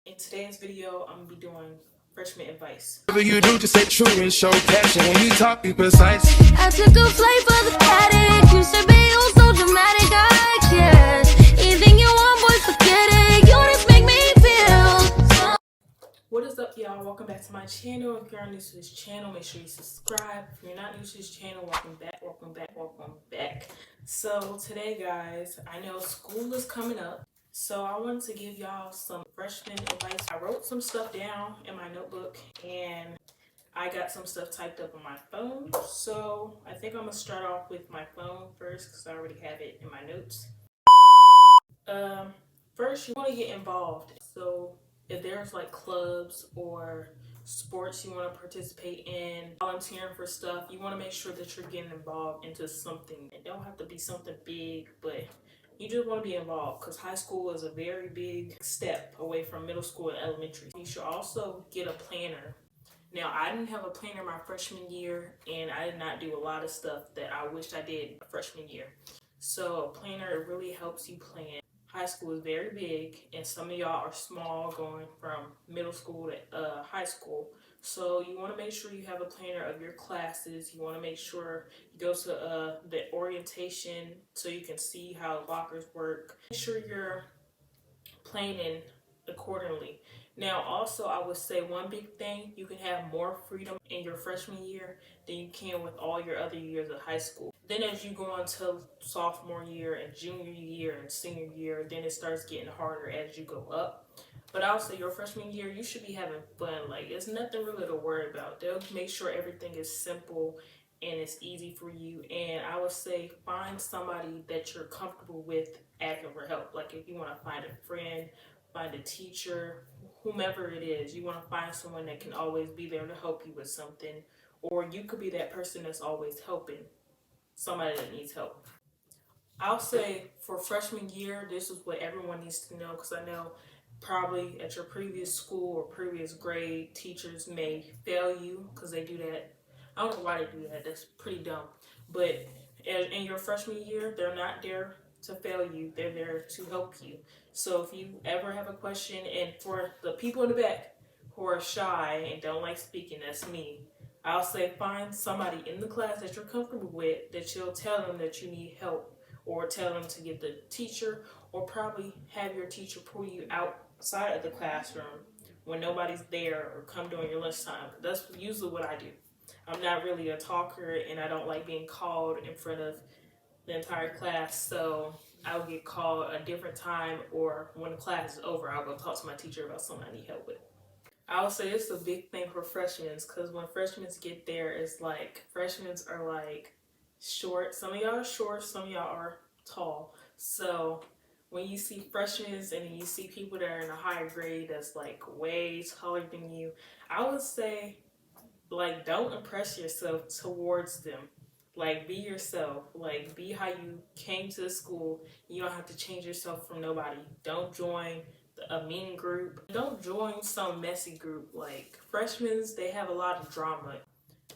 In today's video, I'm gonna be doing freshman advice. Whatever you do, just stay true and show passion. When you talk, be precise. I took a flight for the paddock. Used to be oh so dramatic. I can't. Anything you want, boy, forget it. You just make me feel. What is up, y'all? Welcome back to my channel. If you're new to this channel, make sure you subscribe. If you're not new to this channel, welcome back, welcome back, welcome back. So today, guys, I know school is coming up. So I wanted to give y'all some freshman advice. I wrote some stuff down in my notebook and I got some stuff typed up on my phone. So I think I'm gonna start off with my phone first because I already have it in my notes. First you want to get involved. So if there's like clubs or sports you want to participate in, volunteering for stuff, you want to make sure that you're getting involved into something. It don't have to be something big, but you just want to be involved because high school is a very big step away from middle school and elementary. You should also get a planner. Now, I didn't have a planner my freshman year, and I did not do a lot of stuff that I wished I did freshman year. So a planner really helps you plan. High school is very big, and some of y'all are small going from middle school to high school. So you want to make sure you have a planner of your classes. You want to make sure you go to the orientation so you can see how lockers work. Make sure you're planning accordingly. Now, also, I would say one big thing, you can have more freedom in your freshman year than you can with all your other years of high school. Then as you go into sophomore year and junior year and senior year, then it starts getting harder as you go up. But I would say your freshman year, you should be having fun. Like, it's nothing really to worry about. They'll make sure everything is simple and it's easy for you. And I would say find somebody that you're comfortable with asking for help. Like if you want to find a friend, find a teacher, whomever it is, you want to find someone that can always be there to help you with something. Or you could be that person that's always helping somebody that needs help. I'll say for freshman year, this is what everyone needs to know, because I know probably at your previous school or previous grade, teachers may fail you because they do that. I don't know why they do that. That's pretty dumb. But in your freshman year, they're not there to fail you. They're there to help you. So if you ever have a question, and for the people in the back who are shy and don't like speaking, that's me. I'll say find somebody in the class that you're comfortable with that you'll tell them that you need help, or tell them to get the teacher, or probably have your teacher pull you outside of the classroom when nobody's there, or come during your lunchtime. That's usually what I do. I'm not really a talker and I don't like being called in front of the entire class, so I'll get called a different time, or when the class is over, I'll go talk to my teacher about something I need help with. I would say it's a big thing for freshmen, because when freshmen get there, it's like freshmen are like short. Some of y'all are short, some of y'all are tall. So when you see freshmen and then you see people that are in a higher grade that's like way taller than you, I would say like don't impress yourself towards them. Like be yourself. Like be how you came to the school. You don't have to change yourself from nobody. Don't join a mean group. Don't join some messy group. Like freshmen, they have a lot of drama.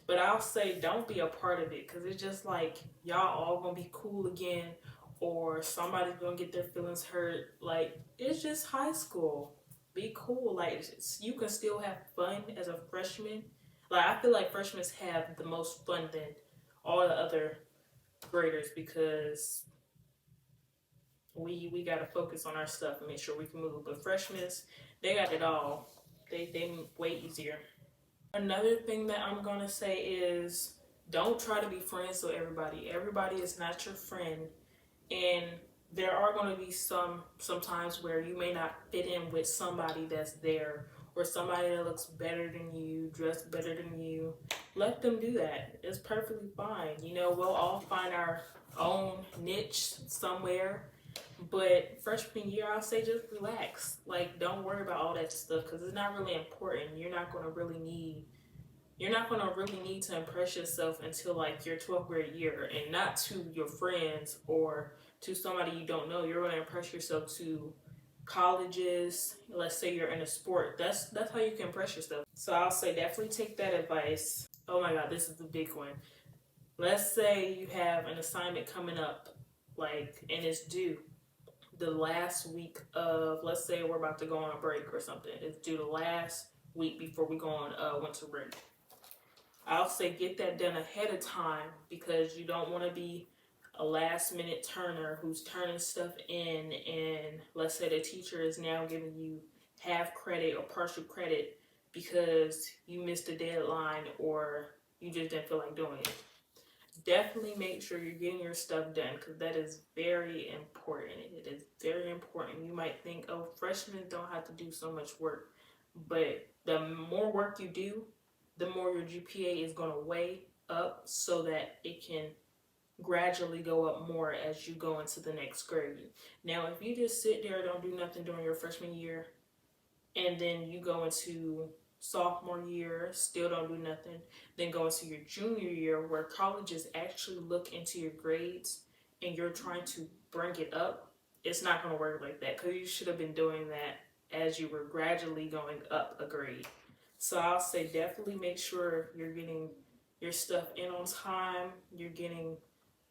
But I'll say don't be a part of it, because it's just like y'all all gonna be cool again, or somebody's gonna get their feelings hurt. Like it's just high school. Be cool. Like you can still have fun as a freshman. Like I feel like freshmen have the most fun than all the other graders, because we gotta focus on our stuff and make sure we can move. But freshmen, they got it all. They way easier. Another thing that I'm gonna say is don't try to be friends with everybody. Everybody is not your friend, and there are gonna be sometimes where you may not fit in with somebody that's there, or somebody that looks better than you, dressed better than you. Let them do that. It's perfectly fine. You know, we'll all find our own niche somewhere. But freshman year, I'll say just relax. Like, don't worry about all that stuff, because it's not really important. You're not gonna really need to impress yourself until like your 12th grade year, and not to your friends or to somebody you don't know. You're gonna impress yourself to colleges. Let's say you're in a sport. That's how you can impress yourself. So I'll say definitely take that advice. Oh my God, this is the big one. Let's say you have an assignment coming up, like, and it's due. the last week of, let's say we're about to go on a break or something. It's due the last week before we go on winter break. I'll say get that done ahead of time because you don't want to be a last minute turner who's turning stuff in, and let's say the teacher is now giving you half credit or partial credit because you missed a deadline or you just didn't feel like doing it. Definitely make sure you're getting your stuff done because that is very important. It is very important. You might think, oh, freshmen don't have to do so much work, but the more work you do, the more your GPA is going to weigh up so that it can gradually go up more as you go into the next grade. Now, if you just sit there and don't do nothing during your freshman year, and then you go into sophomore year, still don't do nothing, then go into your junior year where colleges actually look into your grades and you're trying to bring it up, it's not going to work like that because you should have been doing that as you were gradually going up a grade. So I'll say definitely make sure you're getting your stuff in on time, you're getting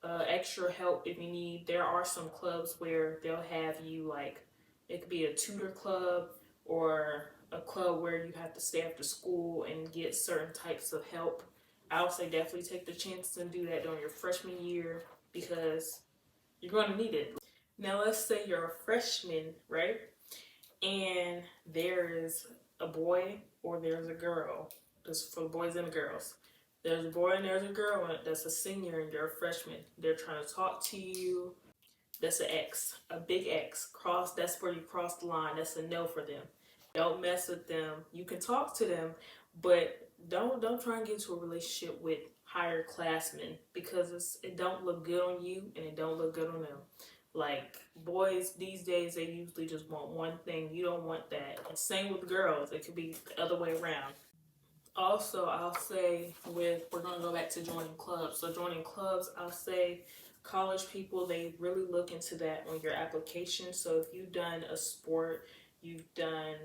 extra help if you need. There are some clubs where they'll have you, like, it could be a tutor club or a club where you have to stay after school and get certain types of help. I would say definitely take the chance and do that during your freshman year because you're going to need it. Now let's say you're a freshman, right? And there's a boy or there's a girl. Just for the boys and the girls. There's a boy and there's a girl that's a senior and you're a freshman. They're trying to talk to you. That's an X, a big X. That's where you cross the line. That's a no for them. Don't mess with them. You can talk to them, but don't try and get into a relationship with higher classmen because it don't look good on you and it don't look good on them. Like, boys these days, they usually just want one thing. You don't want that. And same with girls. It could be the other way around. Also, I'll say we're going to go back to joining clubs. So joining clubs, I'll say college people, they really look into that on your application. So if you've done a sport, you've done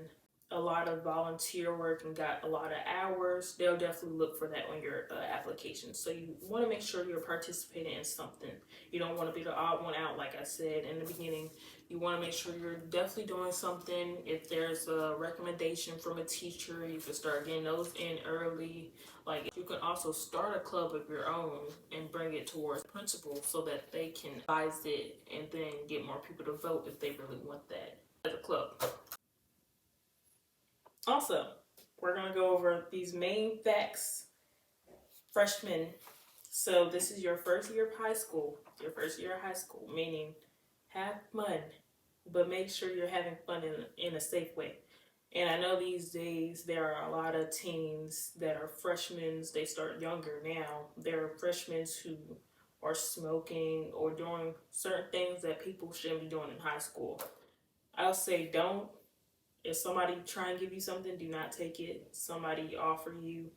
a lot of volunteer work and got a lot of hours, they'll definitely look for that on your application. So you want to make sure you're participating in something. You don't want to be the odd one out, like I said in the beginning. You want to make sure you're definitely doing something. If there's a recommendation from a teacher, you can start getting those in early. Like, you can also start a club of your own and bring it towards the principal so that they can advise it and then get more people to vote if they really want that as a club. Also, we're going to go over these main facts. Freshmen, so this is your first year of high school. Your first year of high school, meaning have fun, but make sure you're having fun in a safe way. And I know these days there are a lot of teens that are freshmen. They start younger now. There are freshmen who are smoking or doing certain things that people shouldn't be doing in high school. I'll say don't. If somebody try and give you something, do not take it. Somebody offer you,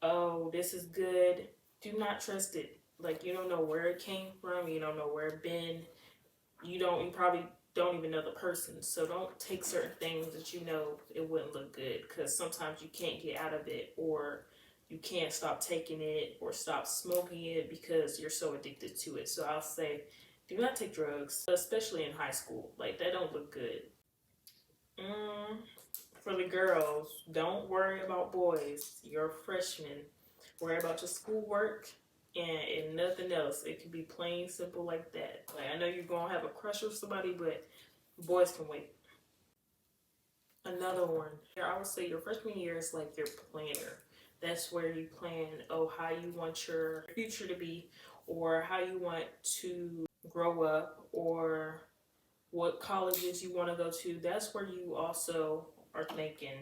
oh, this is good, do not trust it. Like, you don't know where it came from, you don't know where it been, you probably don't even know the person. So don't take certain things that you know it wouldn't look good, because sometimes you can't get out of it, or you can't stop taking it or stop smoking it because you're so addicted to it. So I'll say do not take drugs, especially in high school. Like, that don't look good. For the girls, don't worry about boys. You're a freshman. Worry about your schoolwork and nothing else. It can be plain simple like that. Like, I know you're going to have a crush with somebody, but boys can wait. Another one. I would say your freshman year is like your planner. That's where you plan, how you want your future to be, or how you want to grow up, or what colleges you want to go to. That's where you also are thinking,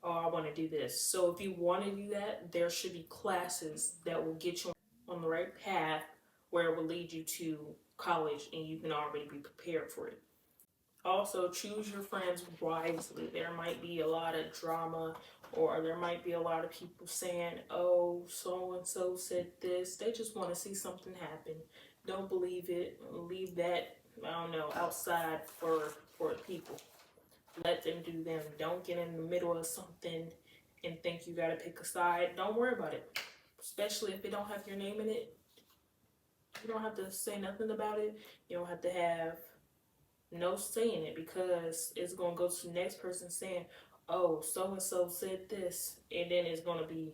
I want to do this. So if you want to do that, there should be classes that will get you on the right path where it will lead you to college and you can already be prepared for it. Also, choose your friends wisely. There might be a lot of drama, or there might be a lot of people saying, oh, so-and-so said this. They just want to see something happen. Don't believe it. Leave that, outside for people. Let them do them. Don't get in the middle of something and think you got to pick a side. Don't worry about it. Especially if it don't have your name in it. You don't have to say nothing about it. You don't have to have no say in it, because it's going to go to the next person saying, oh, so and so said this, and then it's going to be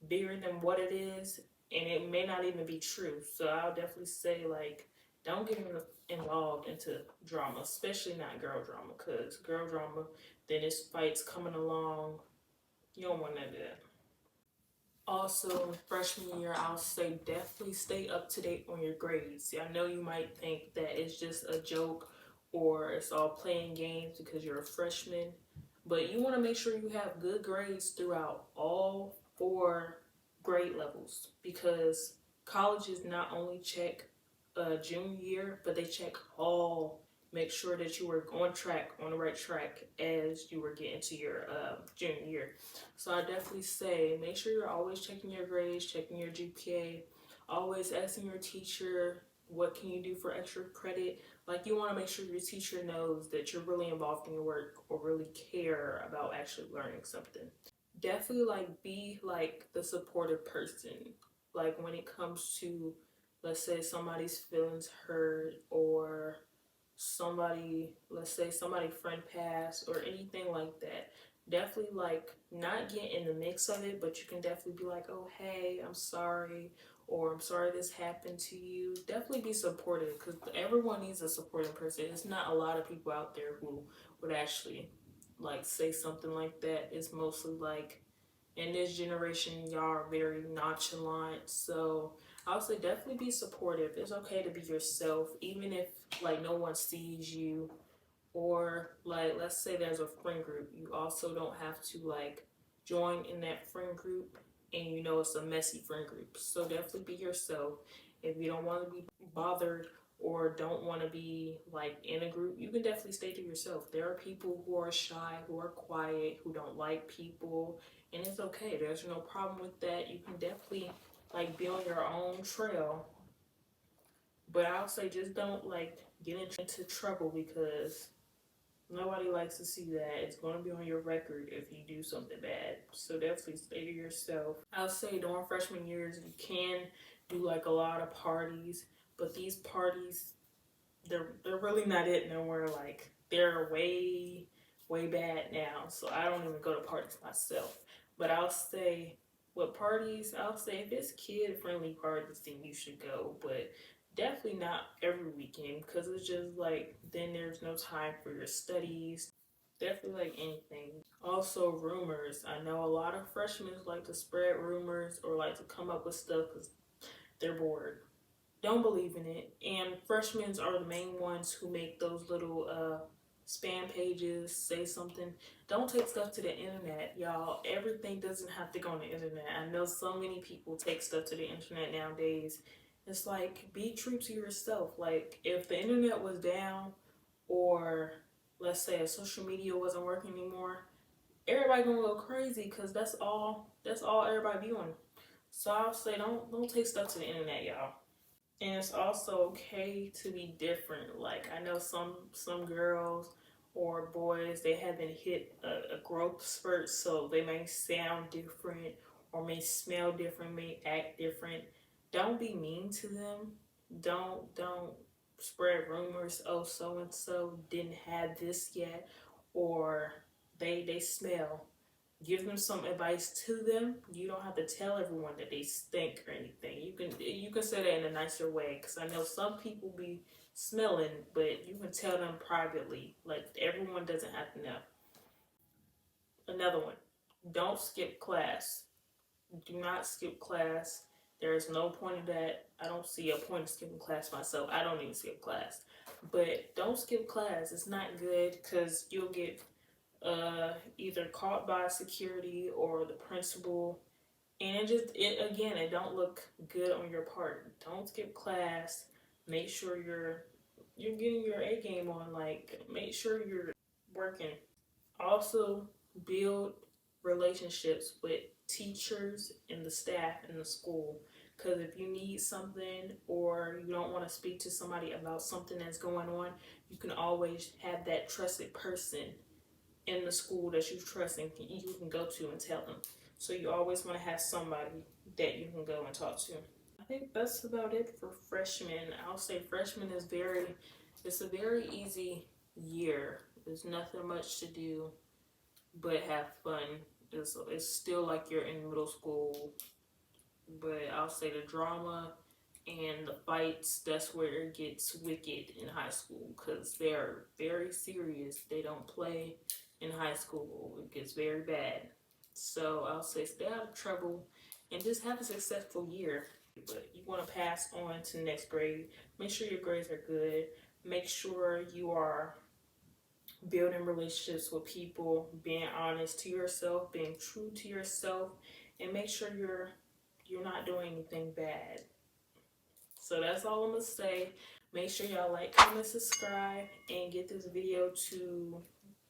bigger than what it is, and it may not even be true. So I'll definitely say, like, don't get involved into drama, especially not girl drama, because girl drama, then it's fights coming along. You don't want none of that. Also, freshman year, I'll say definitely stay up to date on your grades. See, I know you might think that it's just a joke or it's all playing games because you're a freshman, but you want to make sure you have good grades throughout all 4 grade levels, because colleges not only check junior year, but they check all. Make sure that you were on the right track as you were getting to your junior year. So I definitely say make sure you're always checking your grades, checking your GPA, always asking your teacher what can you do for extra credit. Like, you want to make sure your teacher knows that you're really involved in your work or really care about actually learning something. Definitely, like, be like the supportive person. Like, when it comes to, let's say, somebody's feelings hurt, or let's say somebody friend passed or anything like that, definitely, like, not get in the mix of it, but you can definitely be like, oh, hey, I'm sorry, or I'm sorry this happened to you. Definitely be supportive, because everyone needs a supporting person. It's not a lot of people out there who would actually, like, say something like that. It's mostly like, in this generation, y'all are very nonchalant. So I would say definitely be supportive. It's okay to be yourself, even if, like, no one sees you. Or, like, let's say there's a friend group, you also don't have to, like, join in that friend group and you know it's a messy friend group. So definitely be yourself. If you don't want to be bothered or don't want to be, like, in a group, you can definitely stay to yourself. There are people who are shy, who are quiet, who don't like people, and it's okay. There's no problem with that. You can definitely, like, be on your own trail. But I'll say just don't, like, get into trouble, because nobody likes to see that. It's going to be on your record if you do something bad. So definitely stay to yourself. I'll say during freshman years, you can do, like, a lot of parties, but these parties, they're really not it nowhere. Like, they're way bad now. So I don't even go to parties myself. But I'll say, what parties, I'll say if it's kid friendly parties, then you should go. But definitely not every weekend, because it's just like, then there's no time for your studies. Definitely, like, anything. Also, rumors. I know a lot of freshmen like to spread rumors or like to come up with stuff because they're bored. Don't believe in it. And freshmen are the main ones who make those little spam pages, say something. Don't take stuff to the internet, y'all. Everything doesn't have to go on the internet. I know so many people take stuff to the internet nowadays. It's like, be true to yourself. Like, if the internet was down, or let's say a social media wasn't working anymore, everybody gonna go crazy, because that's all everybody viewing. So I'll say don't take stuff to the internet, y'all. And it's also okay to be different. Like, I know some girls or boys, they haven't hit a growth spurt, so they may sound different or may smell different, may act different. Don't be mean to them. Don't spread rumors. Oh, so and so didn't have this yet, or they smell. Give them some advice to them. You don't have to tell everyone that they stink or anything. You can say that in a nicer way, because I know some people be smelling, but you can tell them privately. Like, everyone doesn't have to know. Another one, don't skip class. Do not skip class. There is no point in that. I don't see a point in skipping class myself. I don't even skip class. But don't skip class. It's not good, because you'll get either caught by security or the principal, and it don't look good on your part. Don't skip class. Make sure you're getting your A game on. Like, make sure you're working. Also, build relationships with teachers and the staff in the school, because if you need something or you don't want to speak to somebody about something that's going on, you can always have that trusted person in the school that you trust and you can go to and tell them. So you always want to have somebody that you can go and talk to. I think that's about it for freshmen. I'll say freshmen is very It's a very easy year. There's nothing much to do but have fun. It's still like you're in middle school, but I'll say the drama and the fights, that's where it gets wicked in high school, because they're very serious. They don't play in high school. It gets very bad. So I'll say stay out of trouble and just have a successful year. But you want to pass on to next grade. Make sure your grades are good. Make sure you are building relationships with people, being honest to yourself, being true to yourself, and make sure you're not doing anything bad. So that's all I'm gonna say. Make sure y'all like, comment, subscribe, and get this video to,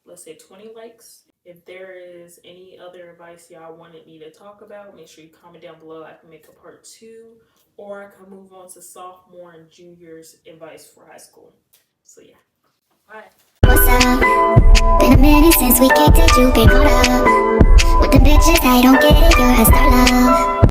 let's say, 20 likes. If there is any other advice y'all wanted me to talk about, make sure you comment down below. I can make a part 2, or I can move on to sophomore and juniors advice for high school. So yeah, bye. What's up? Been a minute since we kicked it, you been caught up with the bitches, I don't get it, you're a star.